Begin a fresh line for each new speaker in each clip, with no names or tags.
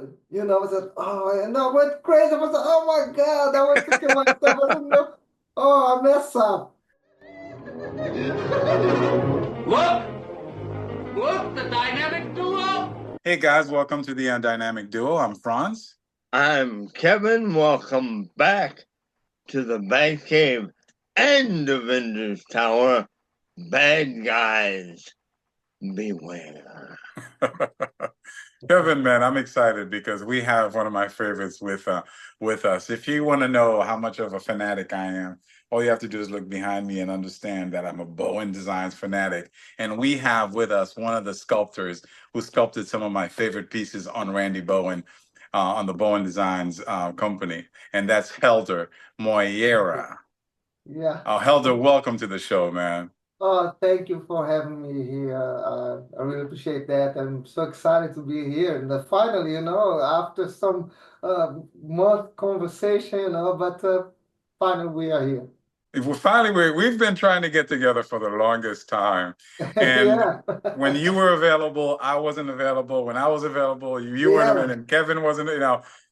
I said, oh, and I went crazy. I was like, oh my God, I went to kill myself. I didn't know. Oh, I messed up.
Look! Look, the dynamic duo!
Hey guys, welcome to the Dynamic Duo. I'm Franz.
I'm Kevin. Welcome back to the Batcave and Avengers Tower. Bad guys, beware.
Kevin, man, I'm excited because we have one of my favorites with us. If you want to know how much of a fanatic I am, all you have to do is look behind me and understand that I'm a Bowen Designs fanatic. And we have with us one of the sculptors who sculpted some of my favorite pieces on Randy Bowen, on the Bowen Designs company, and that's Helder Moreira.
Yeah.
Helder, welcome to the show, man.
Oh, thank you for having me here. I really appreciate that. I'm so excited to be here. And finally, after some month conversation, but finally we are here.
We've been trying to get together for the longest time, and
Yeah.
when you were available, I wasn't available. When I was available, you weren't
Yeah.
available, and Kevin wasn't.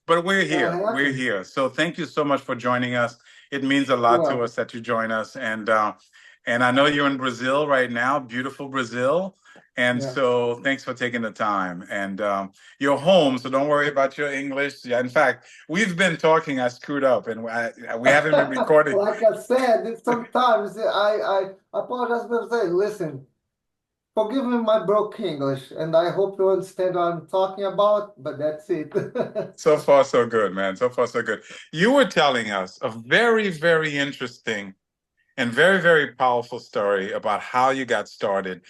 But we're
That
here. We're
happened.
here. So thank you so much for joining us. It means a lot to
Well,
us that you join us, and I know you're in Brazil right now, beautiful Brazil. And
yeah.
so thanks for taking the time. And you're home, so don't worry about your English. Yeah, in fact, we've been talking. I screwed up, and we haven't been recording.
Like I said, sometimes I apologize for saying, listen, forgive me my broken English, and I hope you understand what I'm talking about, but that's it.
So far, so good, man. So far, so good. You were telling us a very, very interesting and very, very powerful story about how you got started.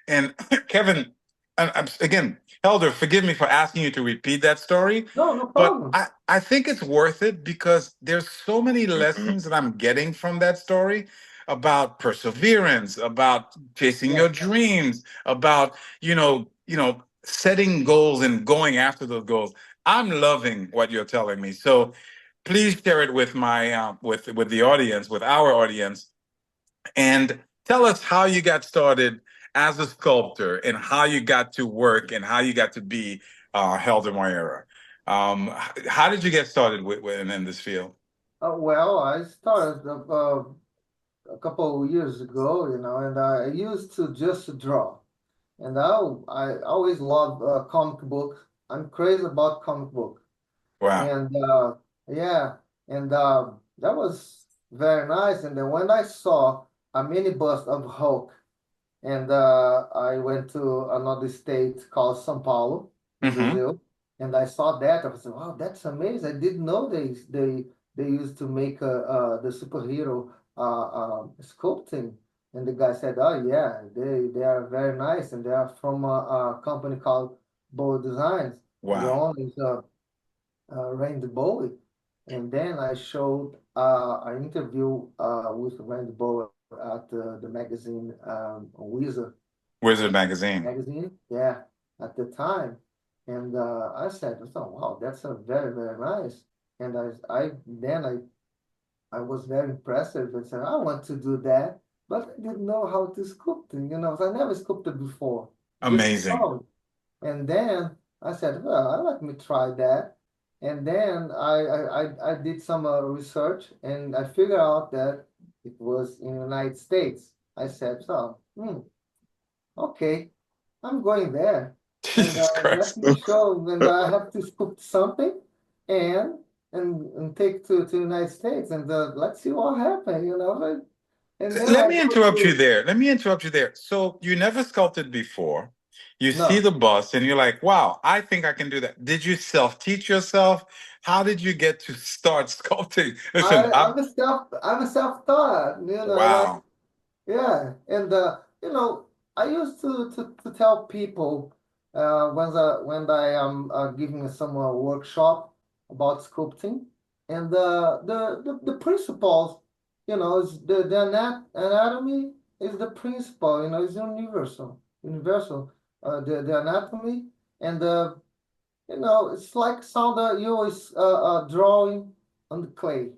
And Kevin, again, Helder, forgive me for asking you to repeat that story,
No, no
but
problem.
I think it's worth it because there's so many lessons that I'm getting from that story about perseverance, about chasing
Yeah.
your dreams, about, setting goals and going after those goals. I'm loving what you're telling me. So please share it with my with the audience, with our audience, and tell us how you got started as a sculptor and how you got to work and how you got to be Helder Moreira. How did you get started in this field?
Well, I started a couple of years ago, and I used to just draw. And I always loved comic book. I'm crazy about comic book.
Wow.
And yeah, and that was very nice. And then when I saw a mini bust of Hulk, and I went to another state called São Paulo in
Mm-hmm.
Brazil, and I saw that. I was like, wow, that's amazing. I didn't know they used to make the superhero sculpting. And the guy said, oh yeah, they are very nice, and they are from a company called Bow Designs, and the
Wow.
owner is Randy Bowie. And then I showed an interview with Randy Bowie at the magazine Wizard
Wizard magazine.
magazine, yeah, at the time. And I said, oh, wow, that's a very, very nice. And I was very impressive and said, I want to do that, but I didn't know how to sculpt, I never sculpted before, just
Amazing.
saw it. And then I said, well, let me try that. And then I did some research and I figured out that it was in the United States. I said, so, okay, I'm going there. And
Jesus
let
Christ.
me show, and I have to sculpt something and and take to the United States and let's see what happens. And then
Let
I
me
go
interrupt you
to,
there. Let me interrupt you there. So you never sculpted before. You see
no.
the bus and you're like, wow, I think I can do that. Did you self-teach yourself? How did you get to start sculpting? Listen,
I'm a self-taught, like
wow.
yeah, and I used to tell people when I am giving some workshop about sculpting, and the principles, is the anatomy is the principle, is universal, the anatomy and it's like sound you always drawing on the clay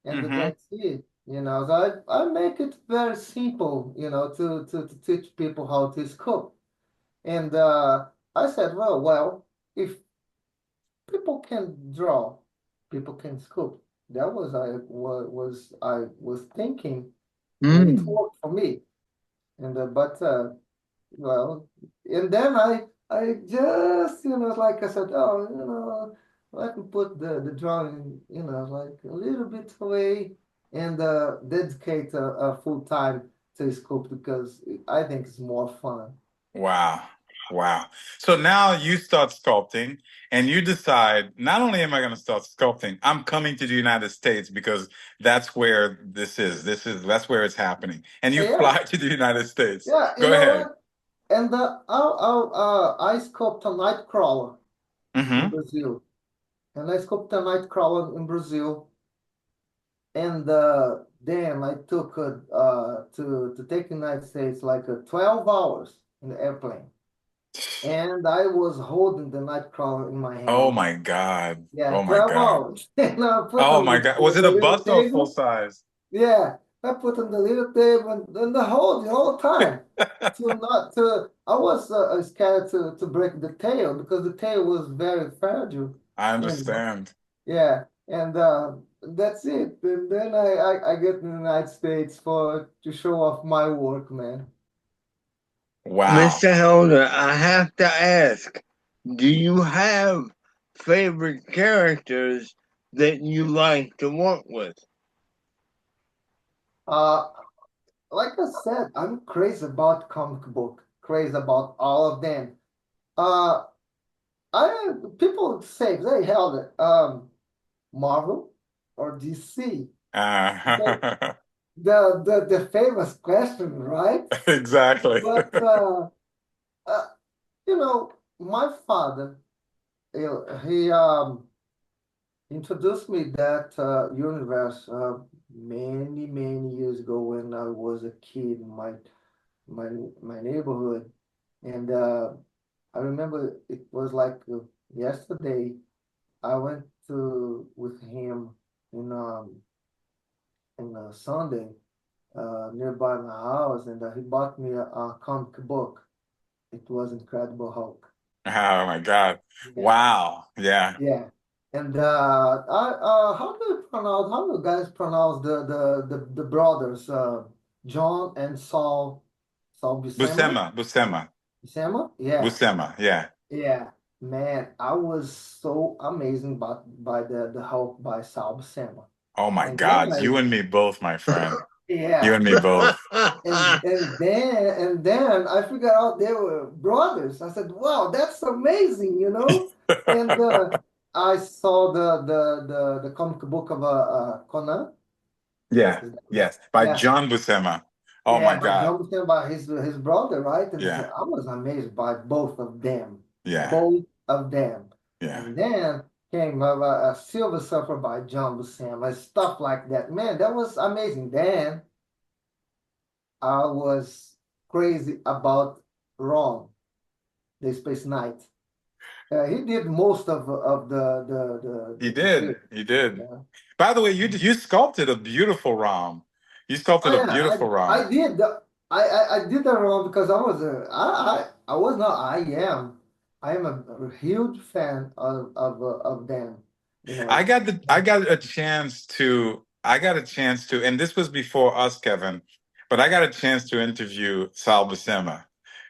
and
Mm-hmm.
that's it. So I make it very simple, to teach people how to cook. And I said, well, if can draw, people can sculpt. That was I was thinking, and it
Mm.
worked for me. And but well, and then I just like I said, oh let me put the drawing like a little bit away and dedicate a full time to sculpt because I think it's more fun.
Wow. Wow. So now you start sculpting and you decide, not only am I going to start sculpting, I'm coming to the United States because that's where this is. That's where it's happening. And you
Yeah,
fly to the United States.
yeah, you
Go
know
ahead.
what? And I sculpt a night crawler in
Mm-hmm.
Brazil, and I sculpt a night crawler in Brazil. And damn, I took to take United States like 12 hours in the airplane, and I was holding the nightcrawler in my
Oh
hand.
my God.
Yeah,
Oh my
12
God.
hours. And I put
Oh
on
my God. Was it
the
a
little
bust or full
table.
size?
Yeah, I put on the little table and the whole time to not to. I was scared to break the tail because the tail was very fragile.
I
You know.
understand.
Yeah, and that's it. And then I get in the United States for to show off my work, man.
Wow.
Mr. Helder, I have to ask, do you have favorite characters that you like to work with?
Uh, like I said, I'm crazy about comic book, crazy about all of them. Uh, I people say they held it, Marvel or DC. The
Uh,
the famous question, right?
exactly.
But uh, my father, he introduced me that universe many years ago when I was a kid in my my neighborhood, and I remember it was like yesterday. I went to with him in Sunday nearby my house, and he bought me a comic book. It was Incredible Hulk.
Oh my God.
Yeah,
Wow. Yeah.
yeah. And how do you guys pronounce the brothers John and Saul Buscema?
Buscema. Buscema.
Buscema? Yeah,
Buscema. Yeah.
yeah. Man, I was so amazing by the Hulk by Saul Buscema.
Oh my
And then
God. You and me both, my friend. You
yeah,
and me both.
and then I figured out they were brothers. I said, "Wow, that's amazing." And I saw the comic book of Conan.
Yeah. Yes. By
Yeah,
John Buscema. Oh my
yeah, by
God.
John Buscema, by his brother, right? And
Yeah.
I was amazed by
Yeah.
both of them.
Yeah.
And then came a Silver Surfer by John Buscema, stuff like that. Man, that was amazing. Then I was crazy about Ron, the Space Knight. He did most of
He
the
did.
series.
He did.
Yeah.
By the way, you sculpted a beautiful ROM. You
Oh
sculpted a
yeah,
beautiful
I
ROM.
did. I did that wrong because I was not. I am a huge fan of them. You know.
I got a chance to, and this was before us, Kevin, but I got a chance to interview Sal Buscema.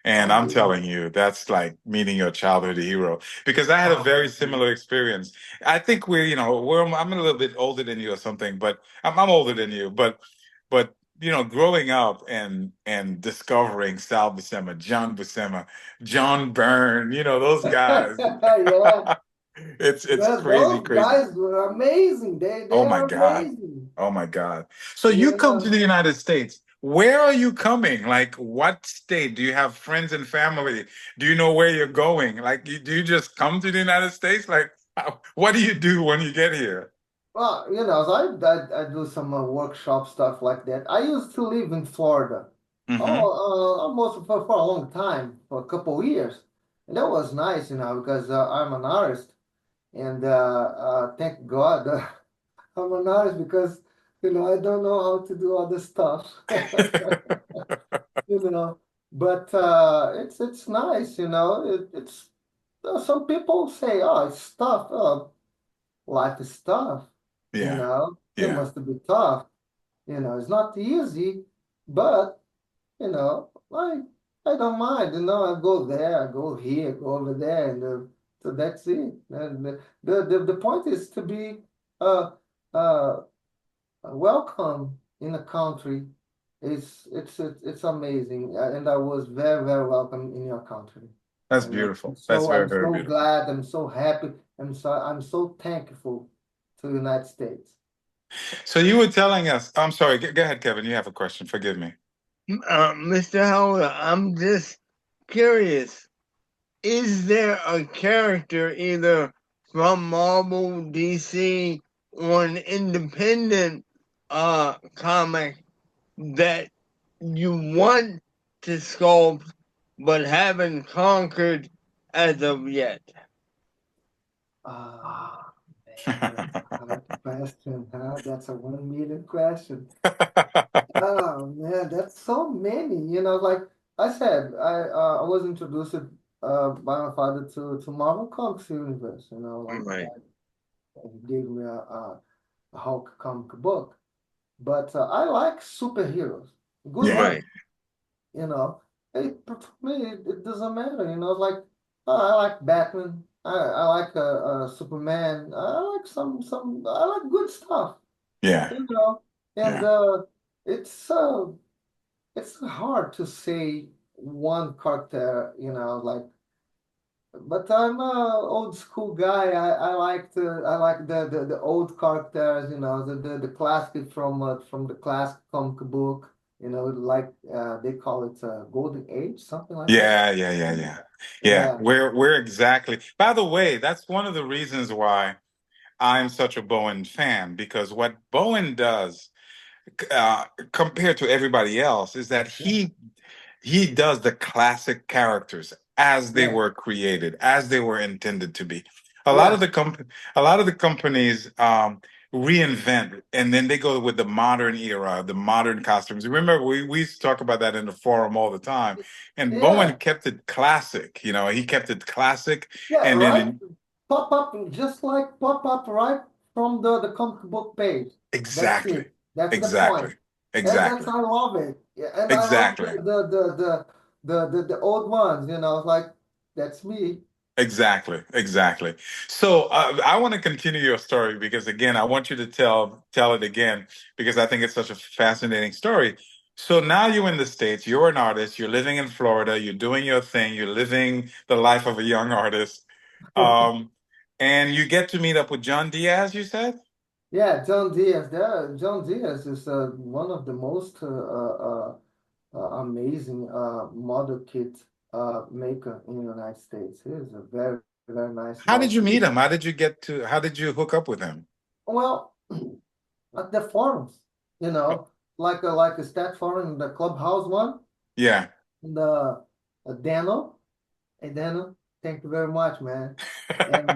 And
Oh
I'm
yeah.
telling you, that's like meeting your childhood hero because I had a
Oh
very similar experience. I think I'm a little bit older than you or something, but I'm older than you, but growing up and discovering Sal Buscema, John Buscema, John Byrne, those guys.
yeah.
It's
Well,
crazy,
those
crazy.
guys were amazing. They
Oh my
are
God.
amazing.
Oh my God. So you
You
come to
know.
the United States. Where are you coming? Like what state? Do you have friends and family? Do you know where you're going? Like do you just come to the United States? Like what do you do when you get here?
Well, so I do some workshop stuff like that. I used to live in Florida.
Mm-hmm.
Oh, almost for a long time, for a couple of years, and that was nice, because I'm an artist, and thank God I'm an artist because I don't know how to do other stuff, you know. But it's nice. It's some people say, oh, it's tough. life is tough,
Yeah.
it
Yeah.
must be tough. It's not easy, but I don't mind. I go there, I go here, go over there, and so that's it. And the point is to be uh uh welcome in a country. It's amazing, and I was very very welcome in your country,
That's
and
beautiful. That's very,
I'm
very
so
beautiful.
glad, I'm so happy, I'm so thankful to the United States.
So you were telling us, I'm sorry, go ahead, Kevin. You have a question. Forgive me.
Mr. Helder, I'm just curious. Is there a character either from Marvel, DC, or an independent comic that you want to sculpt but haven't conquered as of yet?
Ah, man, that's a hard question, huh? That's a 1 million question. Oh man, that's so many. Like I said, I was introduced by my father to Marvel Comics universe. Like
Right,
he gave me a Hulk comic book. But I like superheroes, good
Yeah.
ones.
right,
You know, for me it doesn't matter. Like I like Batman. I like Superman. I like I like good stuff.
Yeah.
You know, and
Yeah.
it's it's hard to say one character, like, but I'm a old school guy. I like the old characters, the classic from the classic comic book, like they call it Golden Age, something like that.
Yeah. Yeah. Yeah. Yeah. Yeah.
Yeah,
We're exactly. By the way, that's one of the reasons why I'm such a Bowen fan, because what Bowen does, uh, compared to everybody else, is that
yeah,
he does the classic characters as they
yeah,
were created, as they were intended to be. A lot of
yeah.
the a lot of the companies reinvent, and then they go with the modern era, the modern costumes. Remember, we used to talk about that in the forum all the time. And Bowen
Yeah,
kept it classic. He kept it classic,
yeah,
and then
right. Pop up, just like pop up right from the comic book page. That's
exactly,
it. That's the point.
exactly,
And that's
exactly,
I love it. Yeah, and I love
exactly.
the old ones. Like that's me.
Exactly, exactly. So I want to continue your story because again, I want you to tell it again because I think it's such a fascinating story. So now you're in the States, you're an artist, you're living in Florida, you're doing your thing, you're living the life of a young artist, um, and you get to meet up with John Diaz. You said,
Yeah, John Diaz. John Diaz is one of the most amazing model kit maker in the United States. He is a very very nice
how did
guy.
you meet him? How did you hook up with him?
Well, at the forums, like a stat forum, the clubhouse one,
Yeah.
the Dano, hey Dano, thank you very much, man. And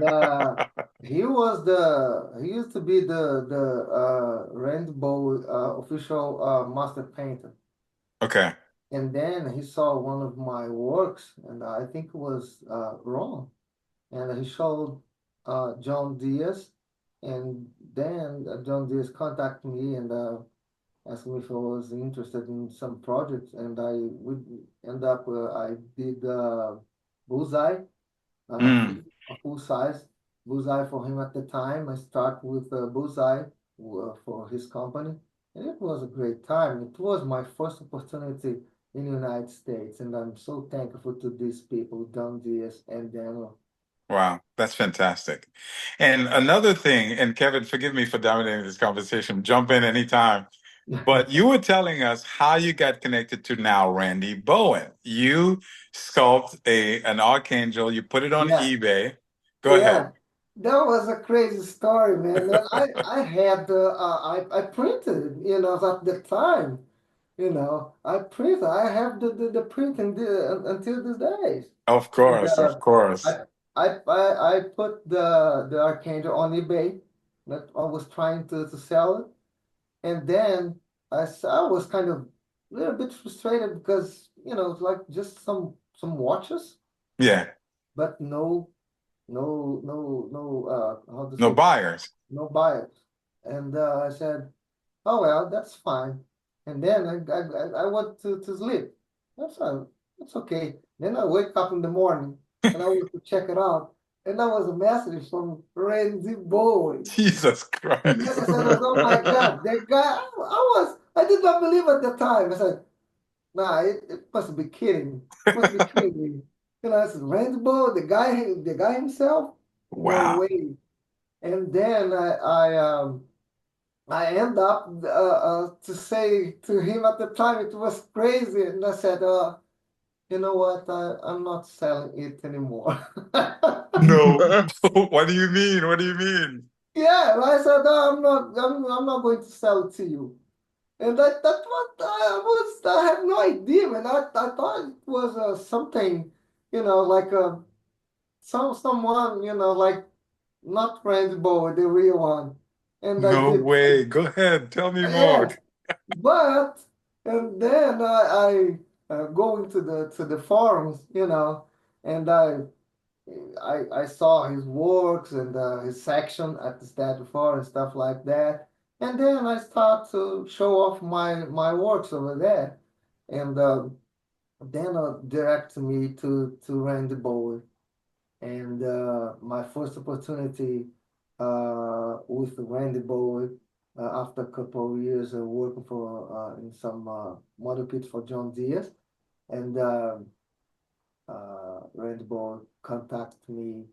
he used to be the Rainbow official master painter.
Okay.
And then he saw one of my works, and I think it was wrong. And he showed John Diaz, and then John Diaz contacted me and asked me if I was interested in some projects, and I would end up I did bullseye,
Mm.
a full size bullseye for him at the time. I start with bullseye for his company, and it was a great time. It was my first opportunity in the United States, and I'm so thankful to these people, Don Diaz and Daniel.
Wow, that's fantastic. And another thing, and Kevin, forgive me for dominating this conversation, jump in anytime. But you were telling us how you got connected to now Randy Bowen. You sculpt an archangel, you put it on
Yeah,
eBay. Go ahead.
yeah. That was a crazy story, man. And I had I printed, at the time, I print. I have the print until these days.
Of
And
course, of course.
I put the Archangel on eBay. That I was trying to sell it, and then I was kind of a little bit frustrated because it's like just some watches,
Yeah.
but no how to
No
say,
buyers.
no buyers. And I said, oh well, that's fine. And then I went to sleep. That's fine. That's okay. Then I wake up in the morning and I went to check it out. And that was a message from Randy Bowie.
Jesus
And
Christ.
I said, oh my God, that guy, I did not believe at the time. I said, nah, it must be kidding. Must be kidding me. You know, I said, Randy Bowie, the guy himself? No
Wow.
way. And then I end up to say to him at the time it was crazy, and I said, you know what? I'm not selling it anymore.
No. What do you mean? What do you mean?
Yeah, I said, oh, I'm not going to sell it to you. And that's what I have no idea, man. I thought it was something, like someone, like not Randy Bowie, the real one. And I
No
did.
way. Go ahead. Tell me more.
Yeah, but and then I go into the forums, and I saw his works and his section at the Statue Forum and stuff like that, and then I start to show off my works over there, and then direct me to Randy Bowie, and my first opportunity with Randy Bowie after a couple of years working for in some model kits for John Diaz, and Randy Bowie contacted me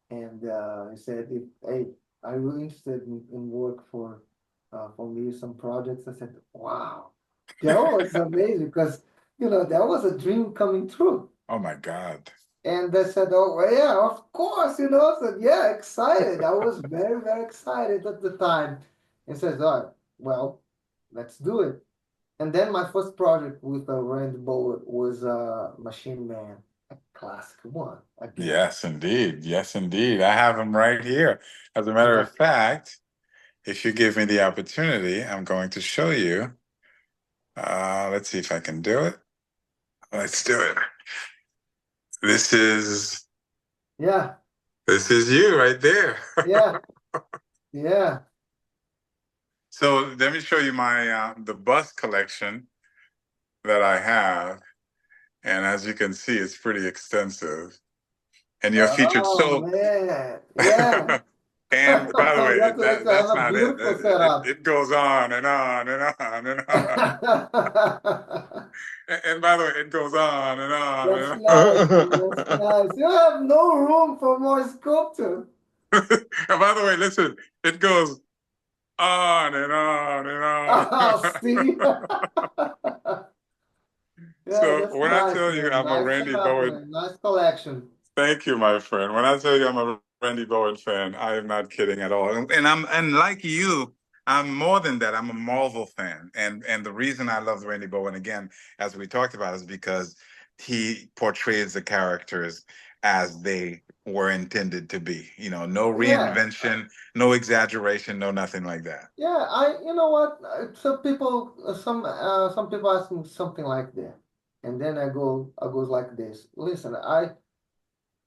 and he said, "Hey, are you interested in work for me some projects?" I said, "Wow, that was amazing because that was a dream coming true."
Oh my God.
And they said, "Oh, well, yeah, of course, I said, "Yeah, excited." I was very, very excited at the time. And says, "All right, well, let's do it." And then my first project with Randy Bowie was Machine Man, a classic one again.
Yes, indeed. Yes, indeed. I have them right here. As a matter
Yeah,
of fact, if you give me the opportunity, I'm going to show you. Let's see if I can do it. Let's do it. This is
yeah,
this is you right there.
yeah, yeah.
So let me show you my the bust collection that I have, and as you can see, it's pretty extensive. And you're featured.
Oh
So,
man, yeah.
and by the way,
That's I have
that's
a
not it.
beautiful setup.
It goes on and on and on and on. And by the way, it goes on and on
That's
and
nice, man. That's nice. You have no room for more sculpture.
on. And by the way, listen, it goes on and on and
Oh, see?
on.
Yeah,
So
that's
when I
nice,
tell you
man.
I'm a
Nice
Randy
setup,
Bowen,
man. Nice collection.
thank you, my friend. When I tell you I'm a Randy Bowen fan, I am not kidding at all. And like you, I'm more than that. I'm a Marvel fan. And the reason I love Randy Bowen again, as we talked about, is because he portrays the characters as they were intended to be. No
Yeah,
reinvention, no exaggeration, no nothing like that.
yeah. You know what? Some people ask me something like that, and then I goes like this. Listen,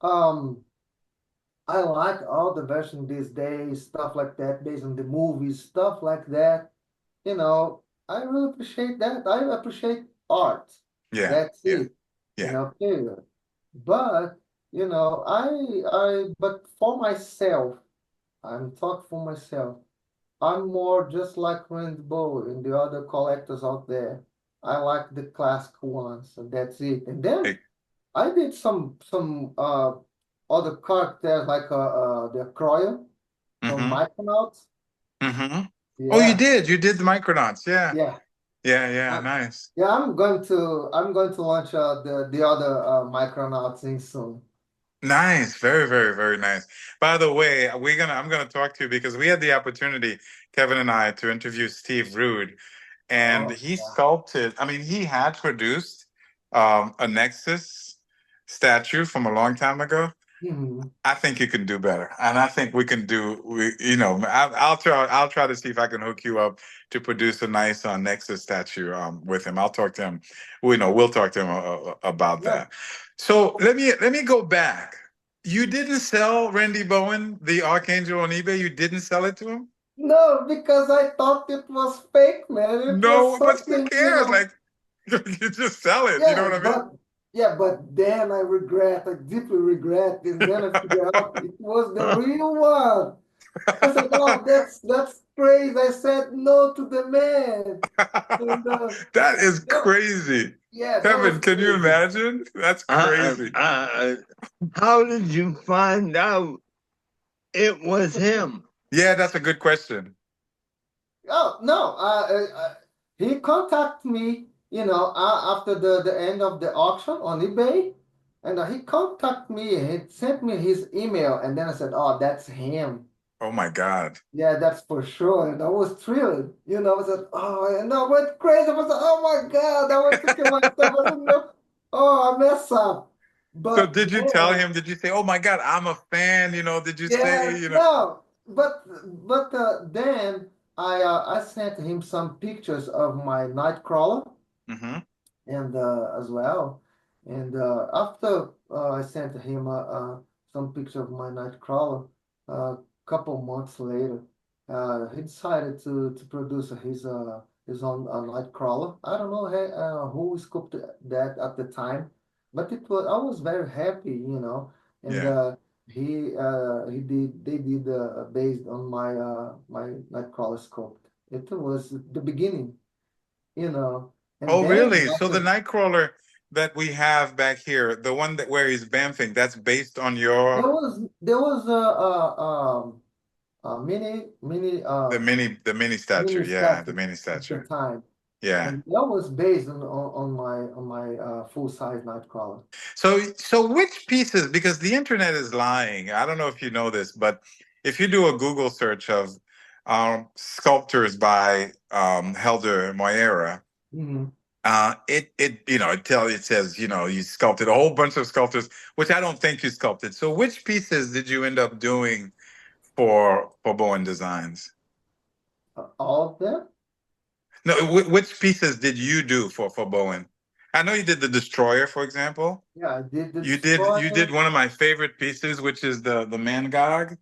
um. I like all the version these days, stuff like that, based on the movies, stuff like that. I really appreciate that. I appreciate art.
Yeah,
That's
yeah,
it.
yeah.
Period. But, but for myself, I'm talking for myself. I'm more just like Rainbow and the other collectors out there. I like the classic ones, and that's it. And then I did some other characters like the Croyle from
Mm-hmm.
Micronauts.
Mm-hmm. Oh, you
Yeah,
did. You did the Micronauts. Yeah.
yeah,
Yeah, yeah,
uh,
nice.
yeah. I'm going to launch the other Micronauts in soon.
Nice. Very, very, very nice. By the way, I'm gonna talk to you because we had the opportunity, Kevin and I, to interview Steve Rude, and
Oh
he
yeah.
sculpted, I mean, he had produced a Nexus statue from a long time ago.
Mhm.
I think you can do better, and I think we can do. I'll try. I'll try to see if I can hook you up to produce a nice Nexus statue with him. I'll talk to him. We'll talk to him about
Yeah.
that. So let me go back. You didn't sell Randy Bowen, the Archangel, on eBay? You didn't sell it to him?
No, because I thought it was fake, man. It was
No, but who
something,
cares? Like, you just sell it. You know
yeah,
what I mean?
but then I regret, I deeply regret, and then I figured out it was the real one. I said, "Oh, that's crazy." I said no to the man, and
That is
that,
crazy.
yeah, that
Kevin,
was
can you
crazy.
imagine? That's
Uh,
crazy.
how did you find out it was him?
Yeah, that's a good question.
Oh no, he contacted me, after the end of the auction on eBay, and he contacted me. He sent me his email, and then I said, "Oh, that's him."
Oh my God.
Yeah, that's for sure. And I was thrilled. I said, "Oh," and I went crazy. I was like, "Oh my God!" I went to kill myself. I said, "No, oh, I messed up."
So
But
did you tell
then,
him, did you say, oh my God, I'm a fan? Did you say,
yeah, no, but then I sent him some pictures of my Nightcrawler.
hmm
And as well. And after I sent him some picture of my Nightcrawler, a couple months later, he decided to produce his own Nightcrawler. I don't know who sculpted that at the time, but I was very happy. And
Yeah.
he did they did based on my Nightcrawler sculpt. It was the beginning, you know. And
Oh,
then
really? So the
after
Nightcrawler that we have back here, the one that where he's bamfing, that's based on
there
your
was a
the mini statue.
mini
Yeah, the
statue
mini
at the
statue.
time,
Yeah.
and that was based on my full size Nightcrawler.
So which pieces, because the internet is lying. I don't know if you know this, but if you do a Google search of sculptures by Helder Moreira,
Hmm.
it says, you sculpted a whole bunch of sculptures, which I don't think you sculpted. So which pieces did you end up doing for Bowen Designs?
All of them.
No, which pieces did you do for Bowen? I know you did the Destroyer, for example.
Yeah, I did the
You did
Destroyer.
one of my favorite pieces, which is the Mangog.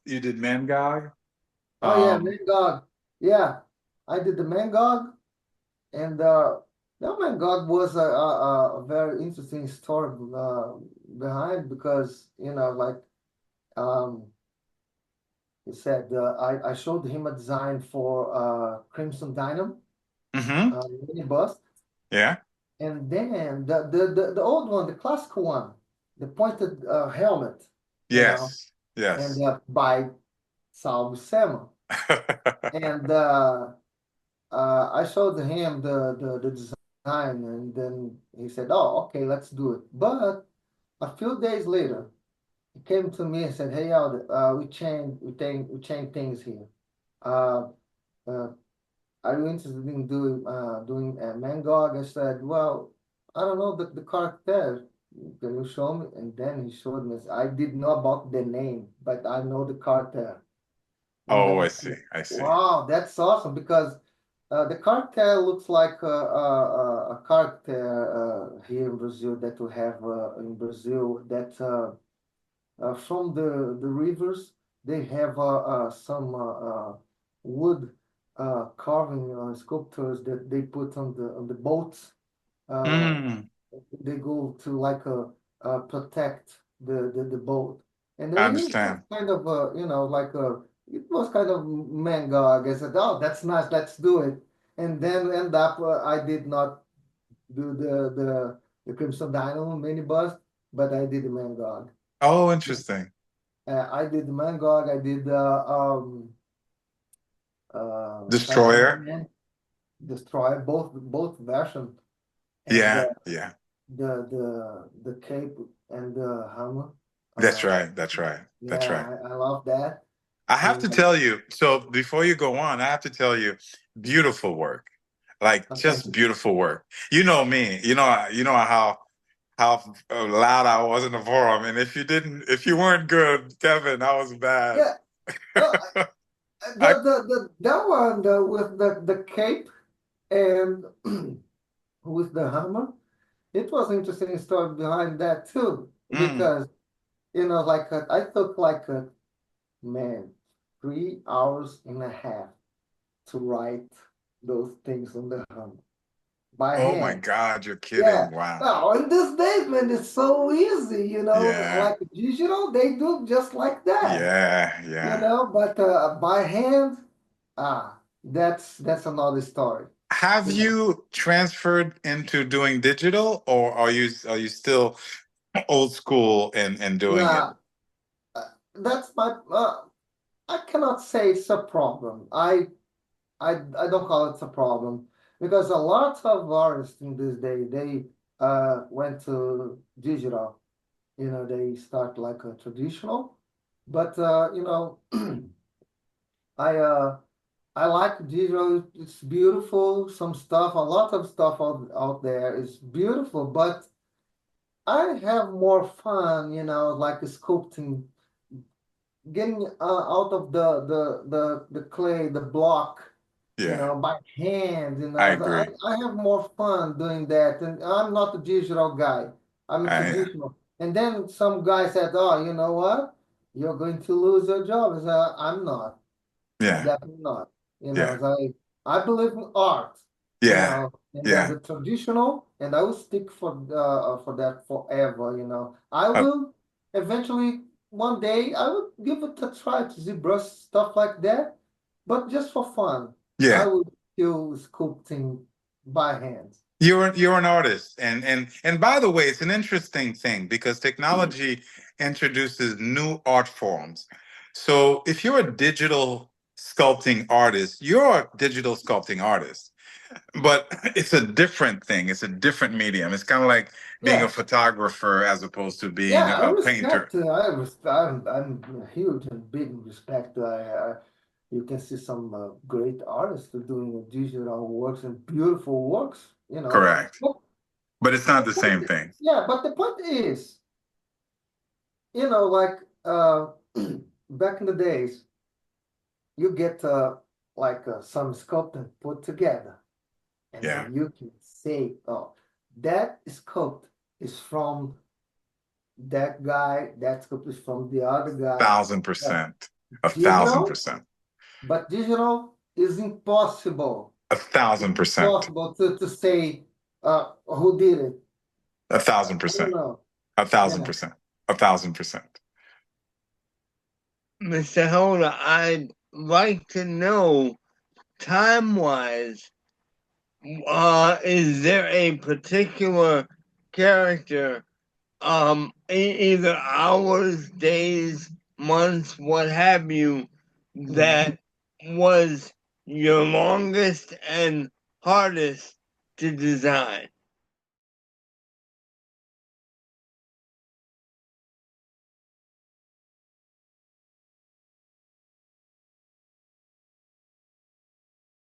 You did Mangog.
Oh yeah,
Um,
Mangog. Yeah, I did the Mangog, and that Mangog was a very interesting story behind, because like um he said, I showed him a design for Crimson Dynamo
mhm.
mini bust,
Yeah.
and then the old one, the classical one, the pointed helmet, you know,
Yes.
and
Yes.
by Sal Buscema. And I showed him the design, and then he said, "Oh, okay, let's do it." But a few days later, he came to me and said, "Hey, Aldo, we changed things here. Uh, uh, are you interested in doing a Mangog?" I said, "Well, I don't know the character. Can you show me?" And then he showed me. I didn't know about the name, but I know the character. And then
Oh,
I
I
said,
see. I see.
"Wow, that's awesome!" Because the character looks like a character here in Brazil that we have in Brazil, that from the rivers, they have some wood carving sculptures that they put on the boats. Uh,
Mm,
they go to like protect the boat, and
I
he was
understand.
kind of like it was kind of manga. I said, "Oh, that's nice, let's do it." And then end up I did not do the Crimson Dynamo mini bust, but I did the manga.
Oh, interesting.
I did Mangog. I did Titanic
Destroyer.
Man, Destroy, both versions, and
Yeah. Yeah.
the cape and the hammer.
That's
Uh,
right. That's right. That's right.
yeah, I love that.
I have
And
to tell you, so before you go on, I have to tell you, beautiful work. Like
thank
just
you.
beautiful work. You know me. You know how loud I was in the forum. And if you weren't good, Kevin, I was bad.
Yeah, no,
I
the that one with the cape and with the hammer. It was an interesting story behind that too,
mm,
because like I took like a man 3 hours and a half to write those things on the hammer by
Oh my
hand.
God, you're
Yeah.
kidding. Wow.
Now, in these days, man, it's so easy,
Yeah.
like digital, they do just like that,
Yeah. Yeah.
but by hand, that's another story.
Have
You know,
you transferred into doing digital, or are you still old school and doing it?
nah, that's my, I cannot say it's a problem. I don't call it a problem because a lot of artists in this day, they went to digital. They start like a traditional, but I uh I like digital. It's beautiful. Some stuff, a lot of stuff out there is beautiful, but I have more fun, like sculpting, getting out of the clay, the block,
Yeah,
by hand.
I
So
agree.
I have more fun doing that, and I'm not a digital guy. I'm a
I
traditional. And then some guy said, "Oh, you know what? You're going to lose your job." I said, "I'm not.
yeah,
Definitely not."
yeah,
So I believe in art,
yeah,
and then
yeah.
the traditional, and I will stick for that forever. I
Uh,
will eventually one day I will give it a try to ZBrush stuff like that, but just for fun. I
yeah.
will still sculpting by hand.
You're an artist, and by the way, it's an interesting thing because technology introduces new art forms. So if you're a digital sculpting artist, you're a digital sculpting artist. But it's a different thing. It's a different medium. It's kind of like being a
Yeah.
photographer as opposed to being
Yeah, I
a painter.
respect. I'm huge and big respect. You can see some great artists doing digital works and beautiful works.
Correct.
But
But it's not
the
the
point,
same thing.
yeah, but the point is, like back in the days, you get some sculpting put together, and
Yeah.
then you can say, "Oh, that sculpt is from that guy, that sculpt is from the other guy."
Thousand
Uh,
percent. A thousand
Digital,
percent.
but digital is impossible.
A thousand
It's
percent.
impossible to say who did it.
A thousand
I don't
percent.
know.
A thousand
Yeah.
percent. A thousand percent.
Mr. Helder, I'd like to know, time-wise, is there a particular character, either hours, days, months, what have you,
Mhm.
that was your longest and hardest to design?